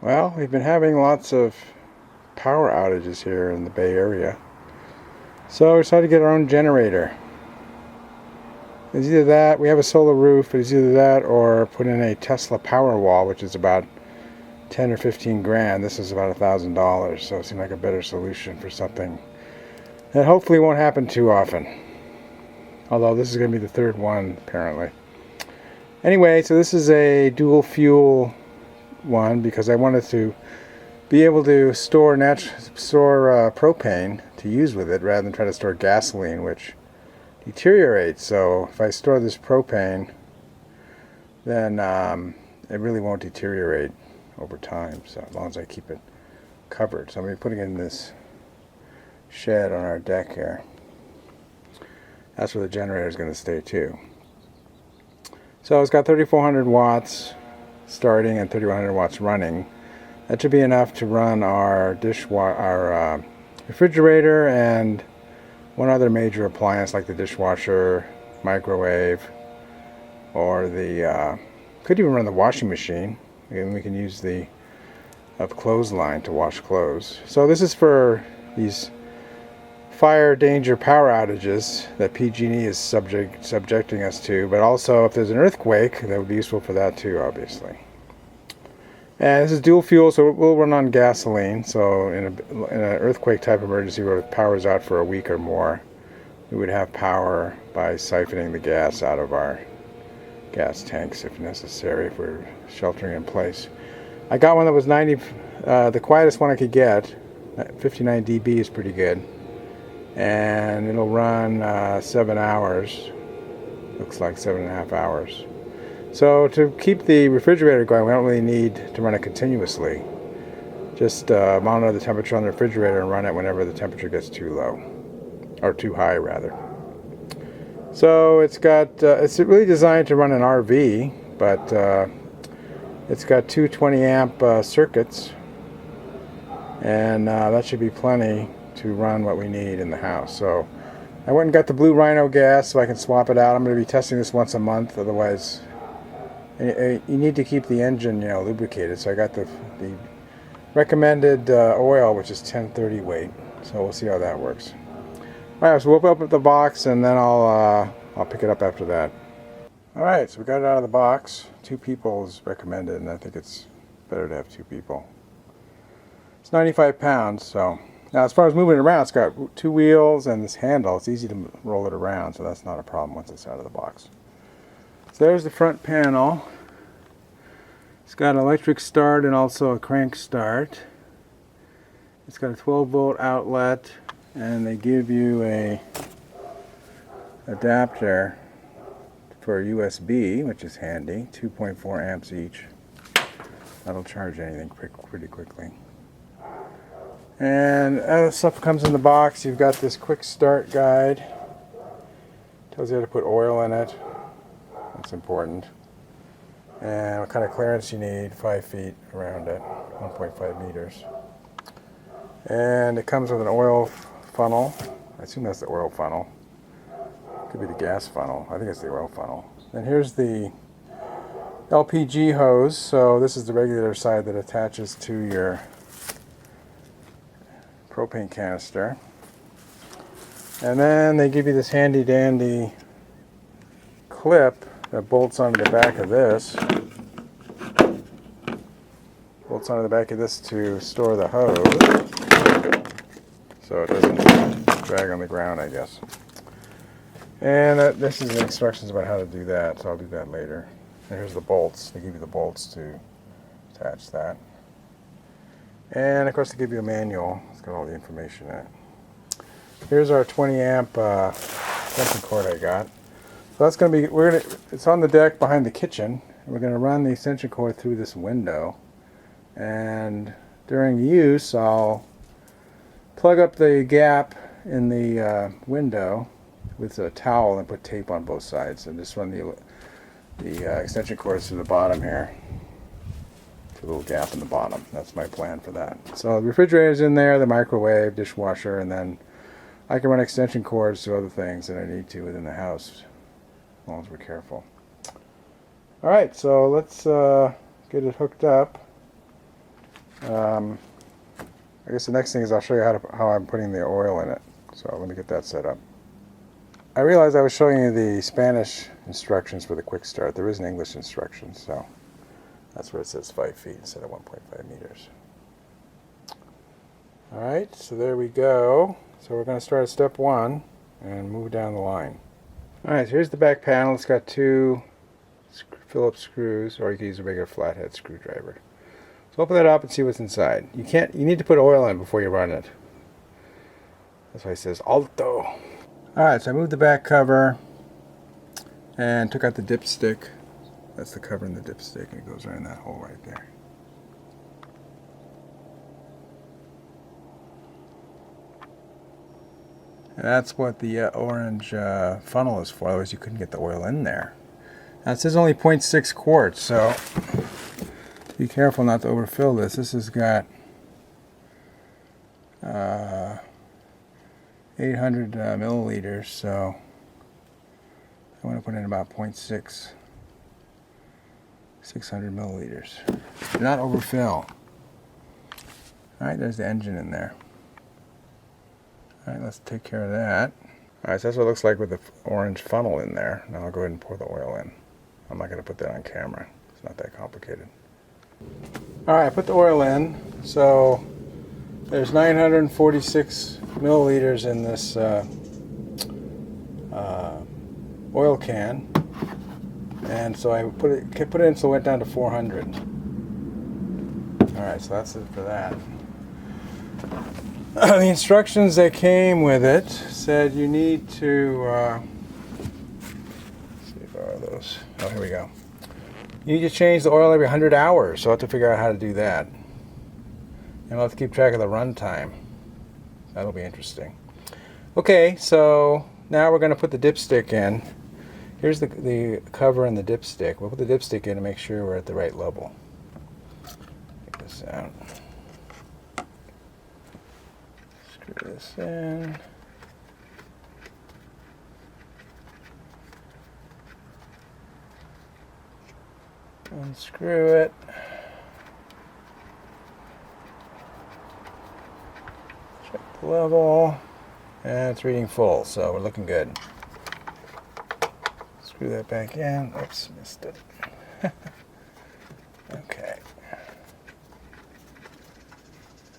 Well, we've been having lots of power outages here in the Bay Area. So we decided to get our own generator. It's either that, we have a solar roof, but it's either that or put in a Tesla power wall, which is about 10 or 15 grand. This is about $1,000, so it seemed like a better solution for something that hopefully won't happen too often. Although this is going to be the third one, apparently. Anyway, so this is a dual fuel one because I wanted to be able to store propane to use with it rather than try to store gasoline, which deteriorates. So if I store this propane, then it really won't deteriorate over time. So as long as I keep it covered. So I'm going to be putting it in this shed on our deck here. That's where the generator is going to stay too. So it's got 3,400 watts starting and 3,100 watts running. That should be enough to run our refrigerator and one other major appliance like the dishwasher, microwave, or the could even run the washing machine. And we can use the clothesline to wash clothes. So this is for these fire danger power outages that PG&E is subjecting us to, but also if there's an earthquake, that would be useful for that too, obviously. And this is dual fuel, so it will run on gasoline. So in an earthquake type emergency where the power is out for a week or more, we would have power by siphoning the gas out of our gas tanks if necessary, if we're sheltering in place. I got one that was 90, the quietest one I could get. 59 dB is pretty good. And it'll run 7 hours. Looks like 7.5 hours. So to keep the refrigerator going, we don't really need to run it continuously. Just monitor the temperature on the refrigerator and run it whenever the temperature gets too low, or too high rather. So it's really designed to run an RV, but it's got two 20 amp circuits, and that should be plenty to run what we need in the house. So I went and got the Blue Rhino gas so I can swap it out. I'm going to be testing this once a month, otherwise you need to keep the engine, lubricated. So I got the recommended oil, which is 1030 weight. So we'll see how that works. All right, so we'll open up the box and then I'll pick it up after that. All right, so we got it out of the box. 2 people is recommended, and I think it's better to have 2 people. It's 95 pounds, so now as far as moving it around, it's got 2 wheels and this handle. It's easy to roll it around, so that's not a problem once it's out of the box. So there's the front panel. It's got an electric start and also a crank start. It's got a 12-volt outlet, and they give you a adapter for USB, which is handy. 2.4 amps each. That'll charge anything pretty quickly. And other stuff comes in the box. You've got this quick start guide. Tells you how to put oil in it. That's important. And what kind of clearance you need, 5 feet around it, 1.5 meters. And it comes with an oil funnel. I assume that's the oil funnel. Could be the gas funnel. I think it's the oil funnel. And here's the LPG hose. So this is the regular side that attaches to your propane canister. And then they give you this handy dandy clip that bolts onto the back of this. Bolts onto the back of this to store the hose, so it doesn't drag on the ground, I guess. And this is the instructions about how to do that, so I'll do that later. And here's the bolts. They give you the bolts to attach that. And of course they give you a manual. It's got all the information in it. Here's our 20 amp extension cord I got. So that's going to be, it's on the deck behind the kitchen. We're going to run the extension cord through this window. And during use, I'll plug up the gap in the window with a towel and put tape on both sides. And just run the extension cords to the bottom here. A little gap in the bottom. That's my plan for that. So the refrigerator's in there, the microwave, dishwasher, and then I can run extension cords to other things that I need to within the house, as long as we're careful. Alright, so let's get it hooked up. I guess the next thing is I'll show you how I'm putting the oil in it. So let me get that set up. I realized I was showing you the Spanish instructions for the quick start. There is an English instruction, so that's where it says 5 feet instead of 1.5 meters. Alright, so there we go. So we're going to start at step 1 and move down the line. Alright, so here's the back panel. It's got 2 Phillips screws, or you can use a regular flathead screwdriver. So open that up and see what's inside. You need to put oil in before you run it. That's why it says Alto. Alright, so I moved the back cover and took out the dipstick. That's the cover in the dipstick, and it goes right in that hole right there. And that's what the orange funnel is for, otherwise you couldn't get the oil in there. Now it says only 0.6 quarts, so be careful not to overfill this. This has got 800 milliliters, so I want to put in about 0.6, 600 milliliters. Do not overfill. Alright, there's the engine in there. Alright, let's take care of that. Alright, so that's what it looks like with the orange funnel in there. Now I'll go ahead and pour the oil in. I'm not going to put that on camera. It's not that complicated. Alright, I put the oil in. So there's 946 milliliters in this oil can. And so I put it in so it went down to 400. Alright, so that's it for that. The instructions that came with it said you need to, let's see if I are those. Oh, here we go. You need to change the oil every 100 hours, so I'll have to figure out how to do that. And I'll have to keep track of the run time. That'll be interesting. Okay, so now we're going to put the dipstick in. Here's the cover and the dipstick. We'll put the dipstick in to make sure we're at the right level. Take this out. Screw this in. Unscrew it. Check the level. And it's reading full, so we're looking good. Screw that back in. Oops, missed it. Okay.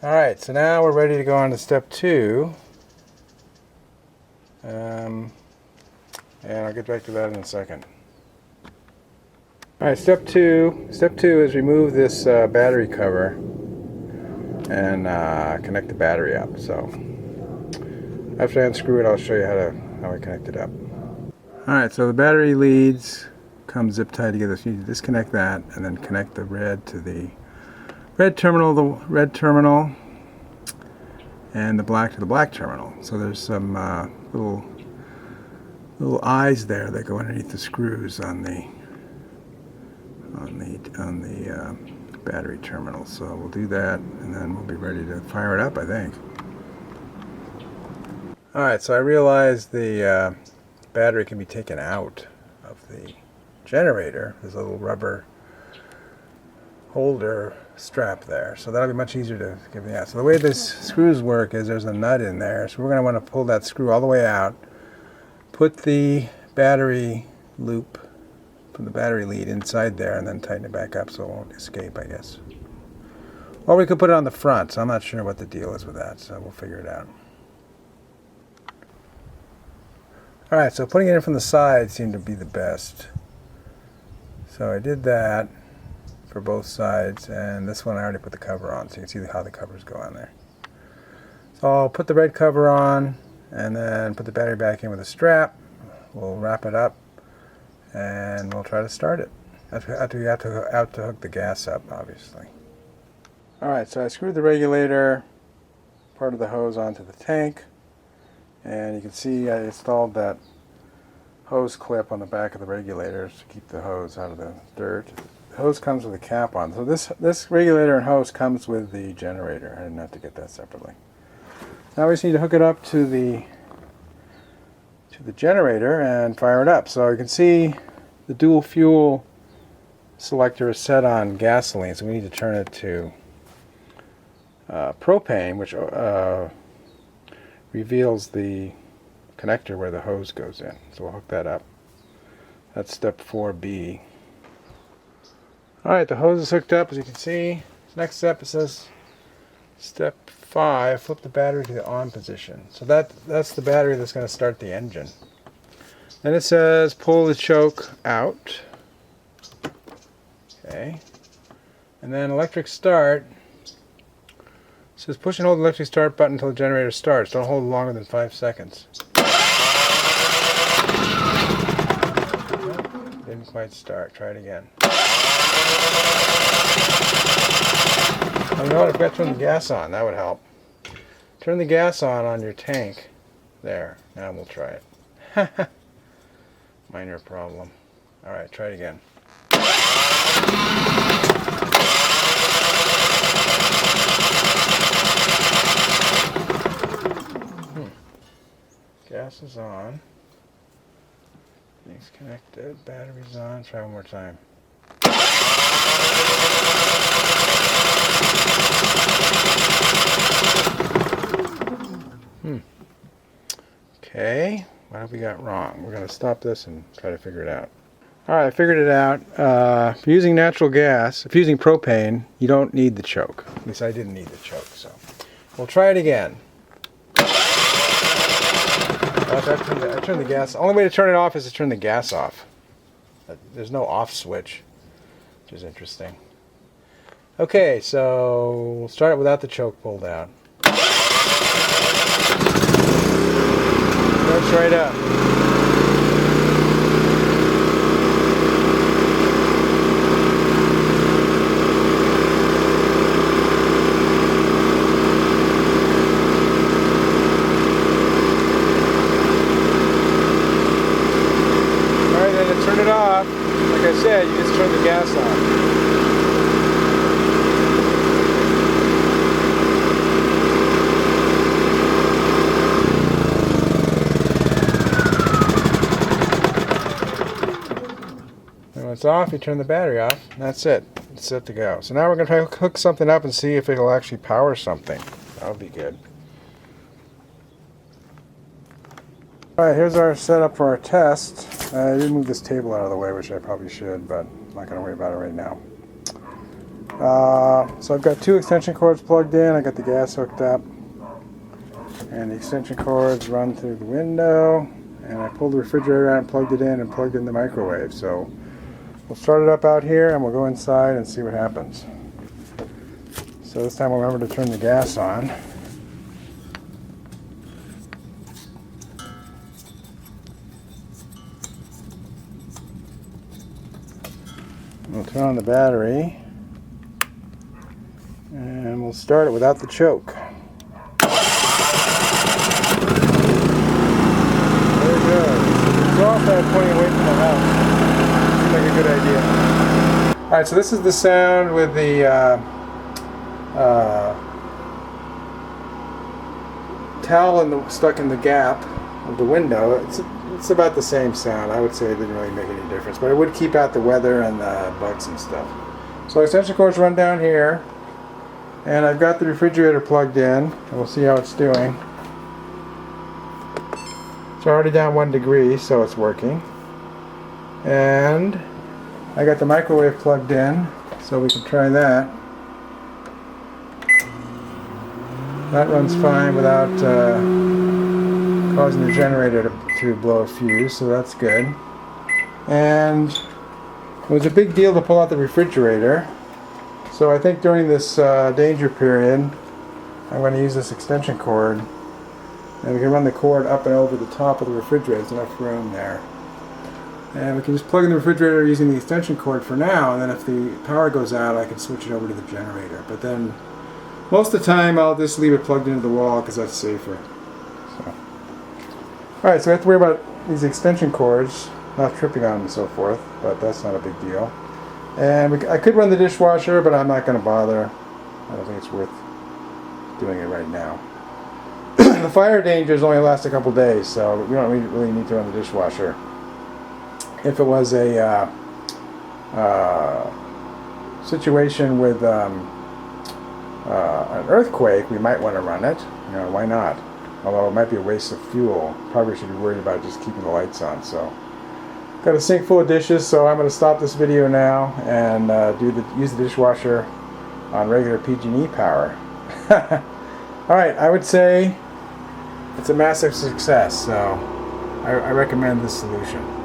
Alright, so now we're ready to go on to step 2. And I'll get back to that in a second. Alright, step 2. Step 2 is remove this battery cover and connect the battery up. So after I unscrew it, I'll show you how I connect it up. Alright, so the battery leads come zip tied together, so you need to disconnect that and then connect the red to the red terminal, and the black to the black terminal. So there's some little eyes there that go underneath the screws on the battery terminal. So we'll do that, and then we'll be ready to fire it up, I think. Alright, so I realized the battery can be taken out of the generator. There's a little rubber holder strap there, so that'll be much easier to get me out. So the way this screws work is there's a nut in there, so we're going to want to pull that screw all the way out, put the battery loop from the battery lead inside there, and then tighten it back up so it won't escape, I guess. Or we could put it on the front, so I'm not sure what the deal is with that, so we'll figure it out. Alright, so putting it in from the side seemed to be the best. So I did that for both sides, and this one I already put the cover on, so you can see how the covers go on there. So I'll put the red cover on, and then put the battery back in with a strap. We'll wrap it up, and we'll try to start it. After you have to hook the gas up, obviously. Alright, so I screwed the regulator, part of the hose onto the tank, and you can see I installed that hose clip on the back of the regulators to keep the hose out of the dirt. The hose comes with a cap on, so this regulator and hose comes with the generator. I didn't have to get that separately. Now we just need to hook it up to the generator and fire it up. So you can see the dual fuel selector is set on gasoline, so we need to turn it to propane, which reveals the connector where the hose goes in. So we'll hook that up. That's step 4B. Alright, the hose is hooked up, as you can see. Next step, it says step 5, flip the battery to the on position. So that's the battery that's going to start the engine. Then it says pull the choke out. Okay. And then electric start. It says push and hold the electric start button until the generator starts. Don't hold longer than 5 seconds. Didn't quite start. Try it again. Oh, you know what? I've got to turn the gas on. That would help. Turn the gas on your tank. There. Now we'll try it. Minor problem. Alright, try it again. Gas is on. Things connected. Battery's on. Try one more time. Okay. What have we got wrong? We're going to stop this and try to figure it out. Alright, I figured it out. If you're using natural gas, if you're using propane, you don't need the choke. At least I didn't need the choke, so. We'll try it again. I turned the gas. The only way to turn it off is to turn the gas off. There's no off switch, which is interesting. Okay, so we'll start it without the choke pulled out. Starts right up. Turn it off. Like I said, you just turn the gas off. And when it's off, you turn the battery off, and that's it. It's set to go. So now we're going to try to hook something up and see if it'll actually power something. That'll be good. Alright, here's our setup for our test. I did move this table out of the way, which I probably should, but I'm not going to worry about it right now. So I've got 2 extension cords plugged in. I got the gas hooked up. And the extension cords run through the window. And I pulled the refrigerator out and plugged it in and plugged in the microwave. So we'll start it up out here and we'll go inside and see what happens. So this time I'll remember to turn the gas on. We'll turn on the battery and we'll start it without the choke. There it goes. It's off at pointing away from the house. Seems like a good idea. Alright, so this is the sound with the towel stuck in the gap of the window. It's about the same sound. I would say it didn't really make any difference, but it would keep out the weather and the bugs and stuff. So extension cords run down here, and I've got the refrigerator plugged in, and we'll see how it's doing. It's already down 1 degree, so it's working. And I got the microwave plugged in, so we can try that. That runs fine without causing the generator to blow a fuse, so that's good. And it was a big deal to pull out the refrigerator, so I think during this danger period I'm going to use this extension cord, and we can run the cord up and over the top of the refrigerator. There's enough room there, and we can just plug in the refrigerator using the extension cord for now, and then if the power goes out I can switch it over to the generator. But then most of the time I'll just leave it plugged into the wall because that's safer. Alright, so we have to worry about these extension cords not tripping on them and so forth, but that's not a big deal. And I could run the dishwasher, but I'm not going to bother. I don't think it's worth doing it right now. The fire dangers only last a couple days, so we don't really need to run the dishwasher. If it was a situation with an earthquake, we might want to run it. You know, why not? Although it might be a waste of fuel. Probably should be worried about just keeping the lights on. So, got a sink full of dishes, so I'm going to stop this video now and use the dishwasher on regular PG&E power. Alright, I would say it's a massive success, so I recommend this solution.